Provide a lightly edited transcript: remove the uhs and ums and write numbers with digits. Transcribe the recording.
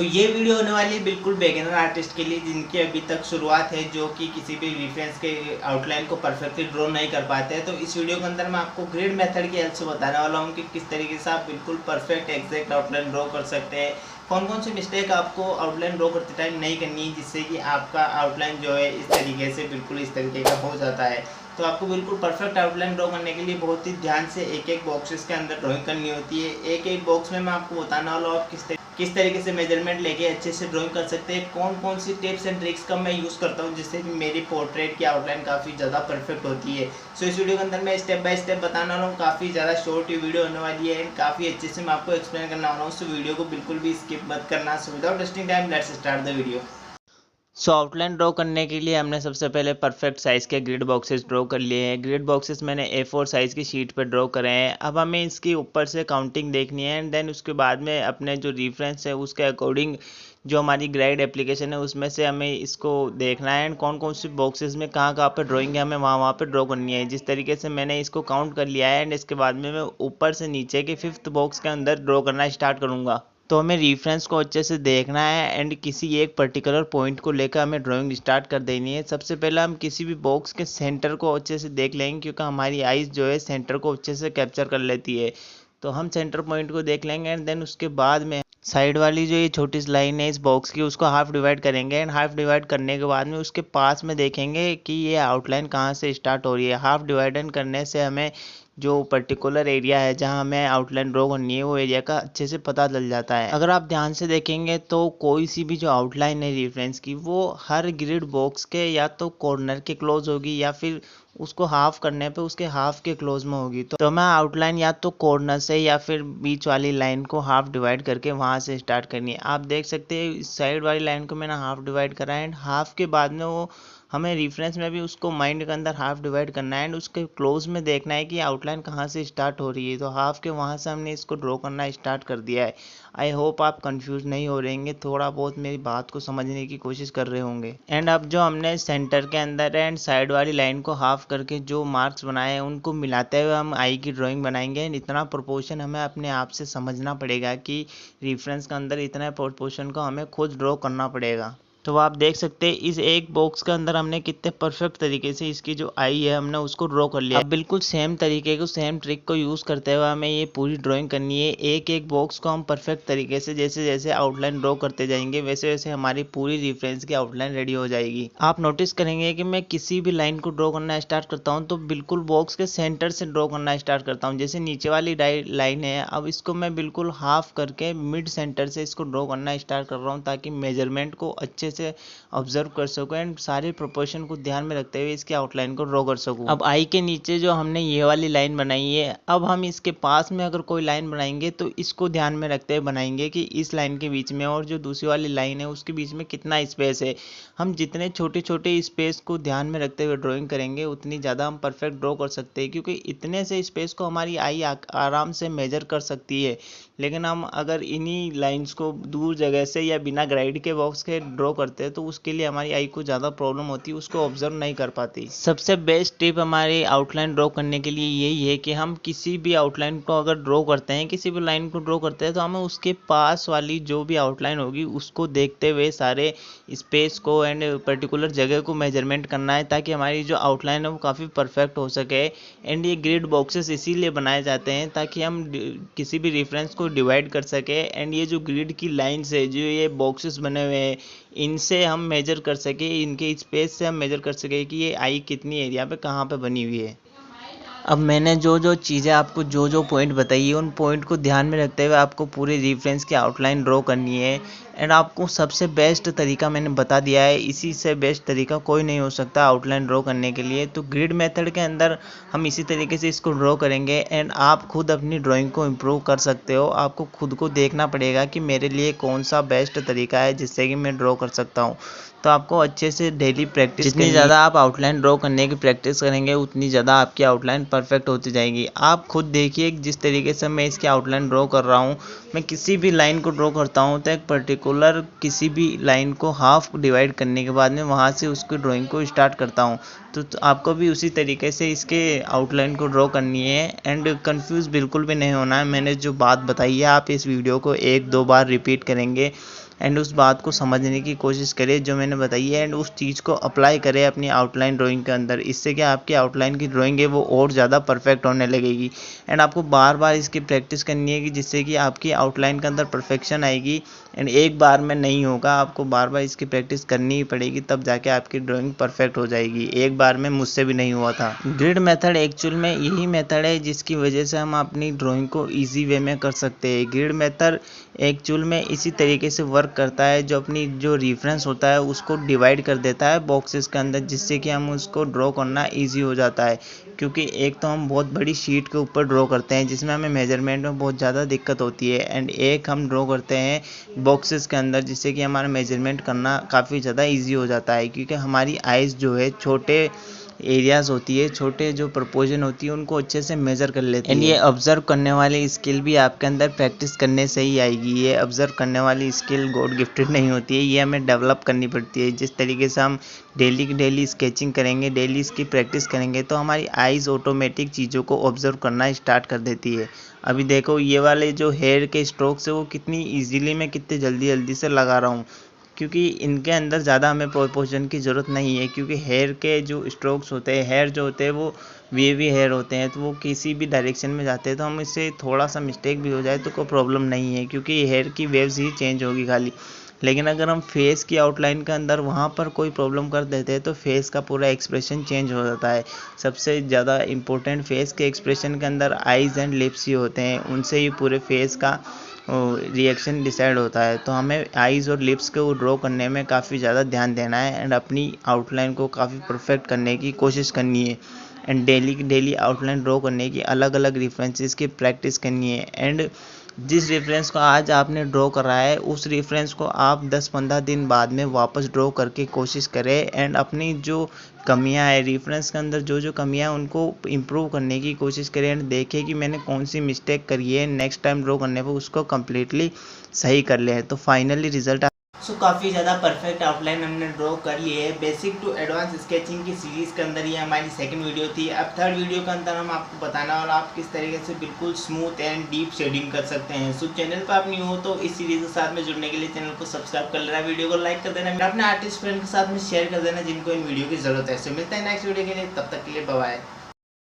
तो ये वीडियो होने वाली है बिल्कुल बिगिनर आर्टिस्ट के लिए, जिनकी अभी तक शुरुआत है, जो कि किसी भी रेफरेंस के आउटलाइन को परफेक्टली ड्रॉ नहीं कर पाते हैं। तो इस वीडियो के अंदर मैं आपको ग्रिड मेथड की हेल्प से बताने वाला हूँ कि किस तरीके से आप बिल्कुल परफेक्ट एग्जैक्ट आउटलाइन ड्रॉ कर सकते हैं। कौन कौन सी मिस्टेक आपको आउटलाइन ड्रॉ करते टाइम नहीं करनी है, जिससे कि आपका आउटलाइन जो है इस तरीके से बिल्कुल इस तरीके का हो जाता है। तो आपको बिल्कुल परफेक्ट आउटलाइन ड्रॉ करने के लिए बहुत ही ध्यान से एक एक बॉक्सेस के अंदर ड्राइंग करनी होती है। एक एक बॉक्स में मैं आपको बताने वाला हूँ आप किस तरीके से मेजरमेंट लेके अच्छे से ड्राइंग कर सकते हैं, कौन कौन सी टिप्स एंड ट्रिक्स का मैं यूज़ करता हूँ जिससे कि मेरी पोर्ट्रेट की आउटलाइन काफ़ी ज़्यादा परफेक्ट होती है। सो इस वीडियो के अंदर मैं स्टेप बाय स्टेप बताने वाला हूँ। काफ़ी ज़्यादा शॉर्ट ये वीडियो होने वाली है एंड काफ़ी अच्छे से मैं आपको एक्सप्लेन करने वाला हूँ। सो वीडियो को बिल्कुल भी स्किप मत करना। So without wasting time let's start the video. Outline draw करने के लिए हमने सबसे पहले परफेक्ट साइज़ के ग्रिड बॉक्सेस ड्रॉ कर लिए हैं। ग्रिड बॉक्सेस मैंने A4 साइज़ की शीट पर ड्रॉ करे हैं। अब हमें इसकी ऊपर से काउंटिंग देखनी है एंड देन उसके बाद में अपने जो रेफरेंस है उसके अकॉर्डिंग जो हमारी ग्राइड एप्लीकेशन है उसमें से हमें इसको देखना है एंड कौन कौन सी बॉक्सेस में कहाँ कहाँ पर ड्राइंग है हमें वहाँ पर ड्रॉ करनी है। जिस तरीके से मैंने इसको काउंट कर लिया है एंड इसके बाद में मैं ऊपर से नीचे के 5th बॉक्स के अंदर ड्रॉ करना स्टार्ट करूँगा। तो हमें रेफरेंस को अच्छे से देखना है एंड किसी एक पर्टिकुलर पॉइंट को लेकर हमें ड्राइंग स्टार्ट कर देनी है। सबसे पहले हम किसी भी बॉक्स के सेंटर को अच्छे से देख लेंगे, क्योंकि हमारी आइज़ जो है सेंटर को अच्छे से कैप्चर कर लेती है। तो हम सेंटर पॉइंट को देख लेंगे एंड देन उसके बाद में साइड वाली जो ये छोटी सी लाइन है इस बॉक्स की उसको हाफ डिवाइड करेंगे एंड हाफ डिवाइड करने के बाद में उसके पास में देखेंगे कि ये आउटलाइन कहाँ से स्टार्ट हो रही है। हाफ डिवाइड करने से हमें जो पर्टिकुलर एरिया है जहाँ हमें आउटलाइन ड्रॉ करनी है वो एरिया का अच्छे से पता चल जाता है। अगर आप ध्यान से देखेंगे तो कोई सी भी जो आउटलाइन है रेफरेंस की वो हर ग्रिड बॉक्स के या तो कॉर्नर के क्लोज होगी या फिर उसको हाफ करने पे उसके हाफ के क्लोज में होगी। तो हमें आउटलाइन या तो कॉर्नर से या फिर बीच वाली लाइन को हाफ डिवाइड करके वहाँ से स्टार्ट करनी है। आप देख सकते हैं इस साइड वाली लाइन को मैंने हाफ डिवाइड करा है एंड हाफ के बाद में वो हमें रेफरेंस में भी उसको माइंड के अंदर हाफ डिवाइड करना है एंड उसके क्लोज में देखना है कि आउटलाइन कहाँ से स्टार्ट हो रही है। तो हाफ के वहाँ से हमने इसको ड्रॉ करना स्टार्ट कर दिया है। आई होप आप कंफ्यूज नहीं हो रहेंगे, थोड़ा बहुत मेरी बात को समझने की कोशिश कर रहे होंगे। एंड अब जो हमने सेंटर के अंदर एंड साइड वाली लाइन को हाफ करके जो मार्क्स बनाए हैं उनको मिलाते हुए हम आई की ड्राइंग बनाएंगे एंड इतना प्रोपोर्शन हमें अपने आप से समझना पड़ेगा कि रेफरेंस के अंदर इतना प्रोपोर्शन को हमें खुद ड्रॉ करना पड़ेगा। तो आप देख सकते हैं इस एक बॉक्स के अंदर हमने कितने परफेक्ट तरीके से इसकी जो आई है हमने उसको ड्रॉ कर लिया। अब बिल्कुल सेम तरीके को सेम ट्रिक को यूज़ करते हुए हमें ये पूरी ड्राइंग करनी है। एक एक बॉक्स को हम परफेक्ट तरीके से जैसे जैसे आउटलाइन ड्रॉ करते जाएंगे वैसे वैसे हमारी पूरी रेफरेंस की आउटलाइन रेडी हो जाएगी। आप नोटिस करेंगे कि मैं किसी भी लाइन को ड्रॉ करना स्टार्ट करता हूँ तो बिल्कुल बॉक्स के सेंटर से ड्रॉ करना स्टार्ट करता हूँ। जैसे नीचे वाली लाइन है, अब इसको मैं बिल्कुल हाफ करके मिड सेंटर से इसको ड्रॉ करना स्टार्ट कर रहा हूँ ताकि मेजरमेंट को अच्छे से ऑब्जर्व कर सकूँ एंड सारे प्रोपोर्शन को ध्यान में रखते हुए इसके आउटलाइन को ड्रॉ कर सकूँ। अब आई के नीचे जो हमने ये वाली लाइन बनाई है, अब हम इसके पास में अगर कोई लाइन बनाएंगे तो इसको ध्यान में रखते हुए बनाएंगे कि इस लाइन के बीच में और जो दूसरी वाली लाइन है उसके बीच में कितना स्पेस है। हम जितने छोटे छोटे स्पेस को ध्यान में रखते हुए ड्राइंग करेंगे उतनी ज़्यादा हम परफेक्ट ड्रॉ कर सकते हैं, क्योंकि इतने से स्पेस को हमारी आई आराम से मेजर कर सकती है। लेकिन हम अगर इन्हीं लाइंस को दूर जगह से या बिना ग्राइड के बॉक्स के ड्रॉ करते हैं तो उसके लिए हमारी आई को ज़्यादा प्रॉब्लम होती है, उसको ऑब्जर्व नहीं कर पाती। सबसे बेस्ट टिप हमारी आउटलाइन ड्रॉ करने के लिए यही है कि हम किसी भी आउटलाइन को अगर ड्रॉ करते हैं, किसी भी लाइन को ड्रॉ करते हैं तो हमें उसके पास वाली जो भी आउटलाइन होगी उसको देखते हुए सारे स्पेस को एंड पर्टिकुलर जगह को मेजरमेंट करना है ताकि हमारी जो आउटलाइन है वो काफ़ी परफेक्ट हो सके। एंड ये ग्रिड बॉक्सेस इसीलिए बनाए जाते हैं ताकि हम किसी भी रेफरेंस को डिवाइड कर सके एंड ये जो ग्रिड की लाइंस है, जो ये बॉक्सेस बने हुए हैं, इनसे हम मेजर कर सके, इनके स्पेस से हम मेजर कर सके कि ये आई कितनी एरिया पे कहाँ पे बनी हुई है। अब मैंने जो जो चीज़ें आपको जो जो पॉइंट बताई है उन पॉइंट को ध्यान में रखते हुए आपको पूरे रेफरेंस की आउटलाइन ड्रॉ करनी है एंड आपको सबसे बेस्ट तरीका मैंने बता दिया है, इसी से बेस्ट तरीका कोई नहीं हो सकता आउटलाइन ड्रॉ करने के लिए। तो ग्रिड मेथड के अंदर हम इसी तरीके से इसको ड्रॉ करेंगे एंड आप खुद अपनी ड्राइंग को इम्प्रूव कर सकते हो। आपको खुद को देखना पड़ेगा कि मेरे लिए कौन सा बेस्ट तरीका है जिससे कि मैं ड्रॉ कर सकता हूँ। तो आपको अच्छे से डेली प्रैक्टिस, जितनी ज़्यादा आप आउटलाइन ड्रॉ करने की प्रैक्टिस करेंगे उतनी ज़्यादा आपकी आउटलाइन परफेक्ट होती जाएगी। आप खुद देखिए जिस तरीके से मैं इसकी आउटलाइन ड्रॉ कर रहा हूँ, मैं किसी भी लाइन को ड्रॉ करता हूँ तो एक पर्टिकुलर किसी भी लाइन को हाफ डिवाइड करने के बाद में वहाँ से उसकी ड्राइंग को स्टार्ट करता हूँ। तो आपको भी उसी तरीके से इसके आउटलाइन को ड्रॉ करनी है एंड कंफ्यूज बिल्कुल भी नहीं होना है। मैंने जो बात बताई है आप इस वीडियो को 1-2 बार रिपीट करेंगे एंड उस बात को समझने की कोशिश करें जो मैंने बताई है, एंड उस चीज़ को अप्लाई करें अपनी आउटलाइन ड्राइंग के अंदर। इससे क्या आपकी आउटलाइन की ड्राइंग है वो और ज़्यादा परफेक्ट होने लगेगी। एंड आपको बार बार इसकी प्रैक्टिस करनी है कि जिससे कि आपकी आउटलाइन के अंदर परफेक्शन आएगी। एंड एक बार में नहीं होगा, आपको बार बार इसकी प्रैक्टिस करनी ही पड़ेगी, तब जाके आपकी ड्राइंग परफेक्ट हो जाएगी। एक बार में मुझसे भी नहीं हुआ था। ग्रिड मेथड एक्चुअल में यही मेथड है जिसकी वजह से हम अपनी ड्राइंग को ईजी वे में कर सकते हैं। ग्रिड मेथड एक्चुअल में इसी तरीके से वर्क करता है, जो अपनी जो रेफरेंस होता है उसको डिवाइड कर देता है बॉक्सेस के अंदर, जिससे कि हम उसको ड्रॉ करना ईजी हो जाता है। क्योंकि एक तो हम बहुत बड़ी शीट के ऊपर ड्रॉ करते हैं जिसमें हमें मेजरमेंट में बहुत ज़्यादा दिक्कत होती है, एंड एक हम ड्रॉ करते हैं बॉक्सेस के अंदर, जिससे कि हमारा मेजरमेंट करना काफ़ी ज़्यादा ईजी हो जाता है। क्योंकि हमारी आइज़ जो है छोटे एरियाज़ होती है, छोटे जो प्रपोर्शन होती है उनको अच्छे से मेज़र कर लेती है। एंड ये ऑब्ज़र्व करने वाली स्किल भी आपके अंदर प्रैक्टिस करने से ही आएगी। ये ऑब्ज़र्व करने वाली स्किल गॉड गिफ्टेड नहीं होती है, ये हमें डेवलप करनी पड़ती है। जिस तरीके से हम डेली की डेली स्केचिंग करेंगे, डेली इसकी प्रैक्टिस करेंगे, तो हमारी आइज़ ऑटोमेटिक चीज़ों को ऑब्ज़र्व करना स्टार्ट कर देती है। अभी देखो ये वाले जो हेयर के स्ट्रोक्स है वो कितनी ईजीली मैं कितनी जल्दी जल्दी से लगा रहा हूँ, क्योंकि इनके अंदर ज़्यादा हमें प्रोपोर्शन की ज़रूरत नहीं है। क्योंकि हेयर के जो स्ट्रोक्स होते हैं, हेयर जो होते हैं वो वेवी हेयर होते हैं, तो वो किसी भी डायरेक्शन में जाते हैं, तो हम इससे थोड़ा सा मिस्टेक भी हो जाए तो कोई प्रॉब्लम नहीं है, क्योंकि हेयर की वेव्स ही चेंज होगी खाली। लेकिन अगर हम फेस की आउटलाइन के अंदर वहाँ पर कोई प्रॉब्लम कर देते हैं तो फेस का पूरा एक्सप्रेशन चेंज हो जाता है। सबसे ज़्यादा इम्पोर्टेंट फेस के एक्सप्रेशन के अंदर आइज़ एंड लिप्स ही होते हैं, उनसे ही पूरे फेस का रिएक्शन डिसाइड होता है। तो हमें आइज़ और लिप्स को ड्रॉ करने में काफ़ी ज़्यादा ध्यान देना है, एंड अपनी आउटलाइन को काफ़ी परफेक्ट करने की कोशिश करनी है। एंड डेली आउटलाइन ड्रॉ करने की अलग अलग रेफरेंसेस की प्रैक्टिस करनी है। एंड जिस रेफरेंस को आज आपने ड्रॉ करा है उस रेफरेंस को आप 10-15 दिन बाद में वापस ड्रॉ करके कोशिश करें, एंड अपनी जो कमियां है रेफरेंस के अंदर, जो कमियां हैं उनको इम्प्रूव करने की कोशिश करें, एंड देखें कि मैंने कौन सी मिस्टेक करी है, नेक्स्ट टाइम ड्रॉ करने पर उसको कम्प्लीटली सही कर लें। तो फाइनली रिजल्ट काफ़ी ज़्यादा परफेक्ट आउटलाइन हमने ड्रॉ कर ली है। बेसिक टू एडवांस स्केचिंग की सीरीज़ के अंदर ये हमारी सेकंड वीडियो थी। अब थर्ड वीडियो के अंदर हम आपको बताना वाला आप किस तरीके से बिल्कुल स्मूथ एंड डीप शेडिंग कर सकते हैं। सो चैनल पर आप न्यू हो तो इस सीरीज़ के साथ में जुड़ने के लिए चैनल को सब्सक्राइब कर लेना, वीडियो को लाइक कर देना, अपने आर्टिस्ट फ्रेंड के साथ में शेयर कर देना जिनको इन वीडियो की ज़रूरत है। सो मिलते हैं नेक्स्ट वीडियो के लिए, तब तक के लिए बाय बाय।